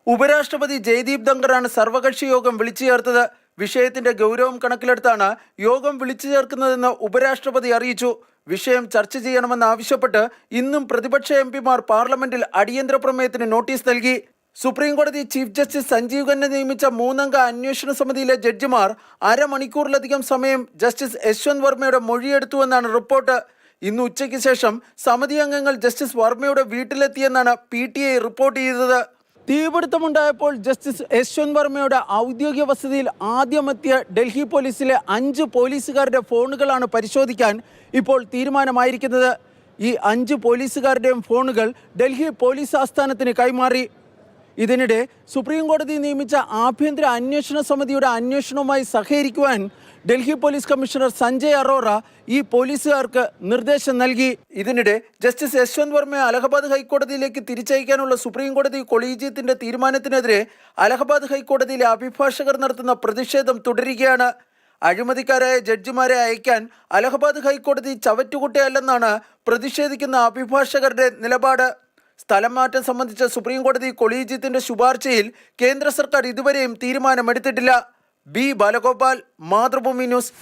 ഉപരാഷ്ട്രപതി ജയ്ദീപ് ധങ്കറാണ് സർവകക്ഷി യോഗം വിളിച്ചു ചേർത്തത്. വിഷയത്തിന്റെ ഗൗരവം കണക്കിലെടുത്താണ് യോഗം വിളിച്ചു ചേർക്കുന്നതെന്ന് ഉപരാഷ്ട്രപതി അറിയിച്ചു. വിഷയം ചർച്ച ചെയ്യണമെന്നാവശ്യപ്പെട്ട് ഇന്നും പ്രതിപക്ഷ എംപിമാർ പാർലമെന്റിൽ അടിയന്തര പ്രമേയത്തിന് നോട്ടീസ് നൽകി. സുപ്രീം കോടതി ചീഫ് ജസ്റ്റിസ് സഞ്ജീവ് ഖന്ന നിയമിച്ച 3-അംഗ അന്വേഷണ സമിതിയിലെ ജഡ്ജിമാർ അരമണിക്കൂറിലധികം സമയം ജസ്റ്റിസ് യശ്വന്ത് വർമ്മയുടെ മൊഴിയെടുത്തുവെന്നാണ് റിപ്പോർട്ട്. ഇന്ന് ഉച്ചയ്ക്ക് ശേഷം സമിതി അംഗങ്ങൾ ജസ്റ്റിസ് വർമ്മയുടെ വീട്ടിലെത്തിയെന്നാണ് PTI റിപ്പോർട്ട് ചെയ്തത്. തീപിടുത്തമുണ്ടായപ്പോൾ ജസ്റ്റിസ് യശ്വന്ത് വർമ്മയുടെ ഔദ്യോഗിക വസതിയിൽ ആദ്യമെത്തിയ ഡൽഹി പോലീസിലെ 5 പോലീസുകാരുടെ ഫോണുകളാണ് പരിശോധിക്കാൻ ഇപ്പോൾ തീരുമാനമായിരിക്കുന്നത്. ഈ 5 പോലീസുകാരുടെയും ഫോണുകൾ ഡൽഹി പോലീസ് ആസ്ഥാനത്തിന് കൈമാറി. ഇതിനിടെ സുപ്രീം കോടതി നിയമിച്ച ആഭ്യന്തര അന്വേഷണ സമിതിയുടെ അന്വേഷണവുമായി സഹകരിക്കുവാൻ ഡൽഹി പോലീസ് കമ്മീഷണർ സഞ്ജയ് അറോറ ഈ പോലീസുകാർക്ക് നിർദ്ദേശം നൽകി. ഇതിനിടെ ജസ്റ്റിസ് യശ്വന്ത് വർമ്മയെ അലഹബാദ് ഹൈക്കോടതിയിലേക്ക് തിരിച്ചയക്കാനുള്ള സുപ്രീം കോടതി കൊളീജിയത്തിന്റെ തീരുമാനത്തിനെതിരെ അലഹബാദ് ഹൈക്കോടതിയിലെ അഭിഭാഷകർ നടത്തുന്ന പ്രതിഷേധം തുടരുകയാണ്. അഴിമതിക്കാരായ ജഡ്ജിമാരെ അയക്കാൻ അലഹബാദ് ഹൈക്കോടതി ചവറ്റുകുട്ടയല്ലെന്നാണ് പ്രതിഷേധിക്കുന്ന അഭിഭാഷകരുടെ നിലപാട്. സ്ഥലം മാറ്റം സംബന്ധിച്ച സുപ്രീം കോടതി കൊളീജിയത്തിന്റെ ശുപാർശയിൽ കേന്ദ്ര സർക്കാർ ഇതുവരെയും തീരുമാനമെടുത്തിട്ടില്ല. B Balagopal, Mathrubhumi news.